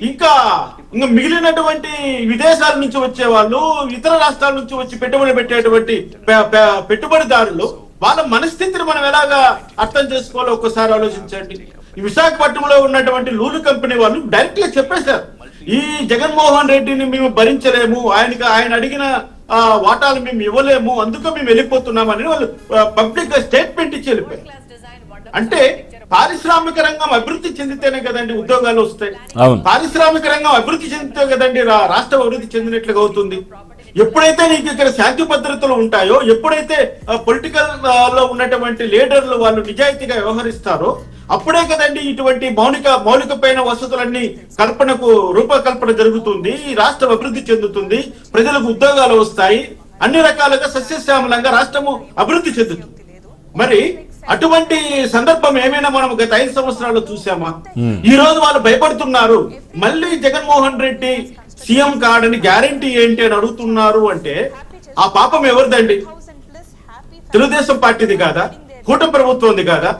ఇంకా ఇంకా మిగిలినటువంటి విదేశాల నుంచి వచ్చే వాళ్ళు, ఇతర రాష్ట్రాల నుంచి వచ్చి పెట్టుబడి పెట్టేటువంటి పెట్టుబడిదారులు వాళ్ళ మనస్థితిని మనం ఎలాగా అర్థం చేసుకోవాలో ఒక్కసారి ఆలోచించండి. ఈ విశాఖపట్నంలో ఉన్నటువంటి లూలు కంపెనీ వాళ్ళు డైరెక్ట్ గా చెప్పేశారు, ఈ జగన్మోహన్ రెడ్డిని మేము భరించలేము, ఆయన అడిగిన వాటాలు మేము ఇవ్వలేము, అందుకు మేము వెళ్ళిపోతున్నామని వాళ్ళు పబ్లిక్ గా స్టేట్మెంట్ ఇచ్చి వెళ్ళిపోయారు. అంటే పారిశ్రామిక రంగం అభివృద్ధి చెందితేనే కదండి ఉద్యోగాలు వస్తాయి, పారిశ్రామిక రంగం అభివృద్ధి చెందితే కదండి రాష్ట్రం అభివృద్ధి చెందినట్లుగా అవుతుంది. ఎప్పుడైతే నీకు ఇక్కడ శాంతి భద్రతలు ఉంటాయో, ఎప్పుడైతే పొలిటికల్ లో ఉన్నటువంటి లీడర్లు వాళ్ళు నిజాయితీగా వ్యవహరిస్తారో అప్పుడే కదండి ఇటువంటి మౌలికమైన వసతులన్నీ రూపకల్పన జరుగుతుంది, రాష్ట్రం అభివృద్ధి చెందుతుంది, ప్రజలకు ఉద్యోగాలు వస్తాయి, అన్ని రకాలుగా సస్యశ్యామలంగా రాష్ట్రము అభివృద్ధి చెందుతుంది. మరి అటువంటి సందర్భం ఏమైనా మనం గత 5 సంవత్సరాల్లో చూసామా? ఈ రోజు వాళ్ళు భయపడుతున్నారు, మళ్ళీ జగన్మోహన్ రెడ్డి సీఎం కాడని గ్యారంటీ ఏంటి అని అడుగుతున్నారు. అంటే ఆ పాపం ఎవరిదండి? తెలుగుదేశం పార్టీది కాదా? కూటమి ప్రభుత్వంది కాదా?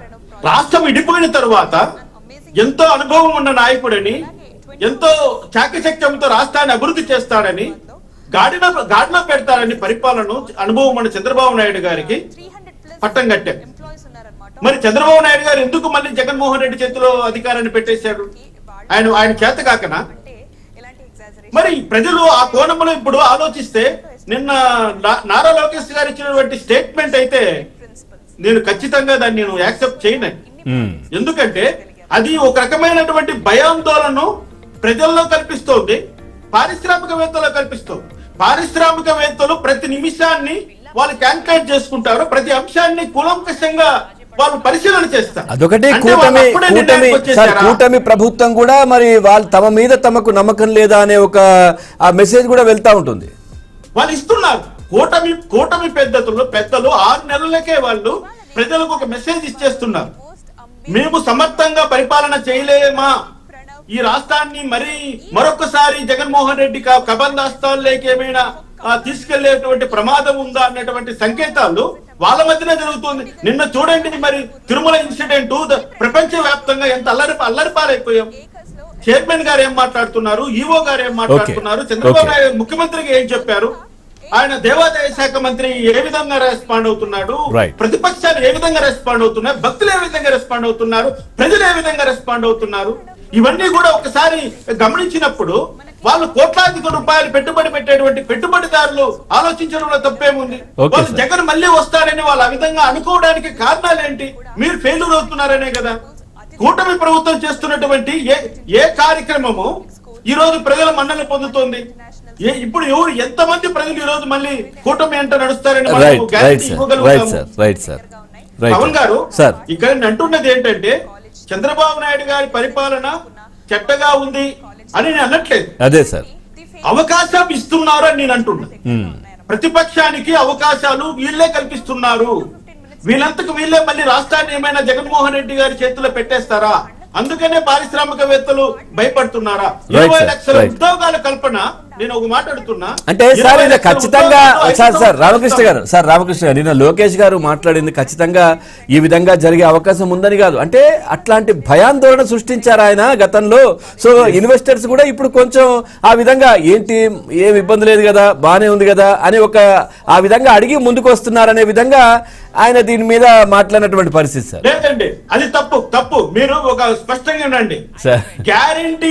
రాష్ట్రం విడిపోయిన తర్వాత ఎంతో అనుభవం ఉన్న నాయకుడని, ఎంతో చాకచక్యంతో రాష్ట్రాన్ని అభివృద్ధి చేస్తాడని, గాడిలో పెడతాడని పరిపాలన అనుభవం ఉన్న చంద్రబాబు నాయుడు గారికి పట్టం కట్టారు. మరి చంద్రబాబు నాయుడు గారు ఎందుకు మళ్ళీ జగన్మోహన్ రెడ్డి చేతిలో అధికారాన్ని పెట్టేశాడు? ఆయన చేత కాకనా? మరి ప్రజలు ఆ కోణంలో ఇప్పుడు ఆలోచిస్తే, నిన్న నారా లోకేష్ గారు ఇచ్చినటువంటి స్టేట్మెంట్ అయితే నేను ఖచ్చితంగా దాన్ని నేను యాక్సెప్ట్ చేయను. ఎందుకంటే అది ఒక రకమైనటువంటి భయాందోళనను ప్రజల్లో కల్పిస్తోంది, పారిశ్రామికవేత్తలో కల్పిస్తోంది. పారిశ్రామికవేత్తలు ప్రతి నిమిషాన్ని వాళ్ళు క్యాల్కులేట్ చేసుకుంటారు, ప్రతి అంశాన్ని కూలంకషంగా వాళ్ళు పరిశీలన చేస్తారు. అదొకటి కూటమి ప్రభుత్వం కూడా మరి వాళ్ళు తమ మీద తమకు నమ్మకం లేదా అనే ఒక ఆ మెసేజ్ కూడా వెళ్తా ఉంటుంది. వాళ్ళు ఇస్తున్నారు. కూటమి పెద్దలు 6 నెలలకే వాళ్ళు ప్రజలకు ఒక మెసేజ్ ఇచ్చేస్తున్నారు, మేము సమర్థంగా పరిపాలన చేయలేమా, ఈ రాష్ట్రాన్ని మరొకసారి జగన్మోహన్ రెడ్డి కబందాస్తాల్లోకి ఏమైనా తీసుకెళ్లేటువంటి ప్రమాదం ఉందా అన్నటువంటి సంకేతాలు వాళ్ళ మధ్యనే జరుగుతుంది. నిన్న చూడండి, మరి తిరుమల ఇన్సిడెంట్ ప్రపంచ వ్యాప్తంగా ఎంత అల్లరిపాలైపోయాం. చైర్మన్ గారు ఏం మాట్లాడుతున్నారు, ఈవో గారు ఏం మాట్లాడుతున్నారు, చంద్రబాబు నాయుడు ముఖ్యమంత్రికి ఏం చెప్పారు, ఆయన దేవాదాయ శాఖ మంత్రి ఏ విధంగా రెస్పాండ్ అవుతున్నాడు, ప్రతిపక్షాలు ఏ విధంగా రెస్పాండ్ అవుతున్నారు, భక్తులు ఏ విధంగా రెస్పాండ్ అవుతున్నారు, ప్రజలు ఏ విధంగా రెస్పాండ్ అవుతున్నారు, ఇవన్నీ కూడా ఒకసారి గమనించినప్పుడు వాళ్ళు కోట్లాది రూపాయలు పెట్టుబడి పెట్టేటువంటి పెట్టుబడిదారులు ఆలోచించడంలో తప్పేముంది? వాళ్ళు జగన్ మళ్ళీ వస్తారని వాళ్ళు ఆ విధంగా అనుకోవడానికి కారణాలు ఏంటి? మీరు ఫెయిల్యూర్ అవుతున్నారనే కదా. కూటమి ప్రభుత్వం చేస్తున్నటువంటి ఏ కార్యక్రమము ఈ రోజు ప్రజల మన్నన పొందుతోంది? ఇప్పుడు ఎంతమంది ప్రజలు ఈ రోజు మళ్ళీ కూటమి అంటే నడుస్తారని పవన్ గారు ఇక్కడ అంటున్నది ఏంటంటే, చంద్రబాబు నాయుడు గారి పరిపాలన చెట్టగా ఉంది అని నేను అనట్లేదు, అదే సార్ అవకాశం ఇస్తున్నారు అని నేను అంటున్నా. ప్రతిపక్షానికి అవకాశాలు వీళ్ళే కల్పిస్తున్నారు, వీళ్ళంతకు వీళ్ళే మళ్ళీ రాష్ట్రాన్ని ఏమైనా జగన్మోహన్ రెడ్డి గారి చేతిలో పెట్టేస్తారా? అందుకనే పారిశ్రామికవేత్తలు భయపడుతున్నారా? 20 లక్షల ఉద్యోగాల కల్పన. నేను ఒక మాట అడుగుతున్నా, అంటే సార్ ఇది ఖచ్చితంగా సార్ రామకృష్ణ గారు నిన్న లోకేష్ గారు మాట్లాడింది ఖచ్చితంగా ఈ విధంగా జరిగే అవకాశం ఉందని కాదు, అంటే అట్లాంటి భయాందోళన సృష్టించారు ఆయన గతంలో. సో ఇన్వెస్టర్స్ కూడా ఇప్పుడు కొంచెం ఆ విధంగా ఏంటి, ఏం ఇబ్బంది లేదు కదా, బానే ఉంది కదా అని ఆ విధంగా అడిగి ముందుకు వస్తున్నారనే విధంగా ఆయన దీని మీద మాట్లాడినటువంటి పరిస్థితి సార్. లేదండి, అది తప్పు. మీరు ఒక స్పష్టంగా ఉండండి. గ్యారంటీ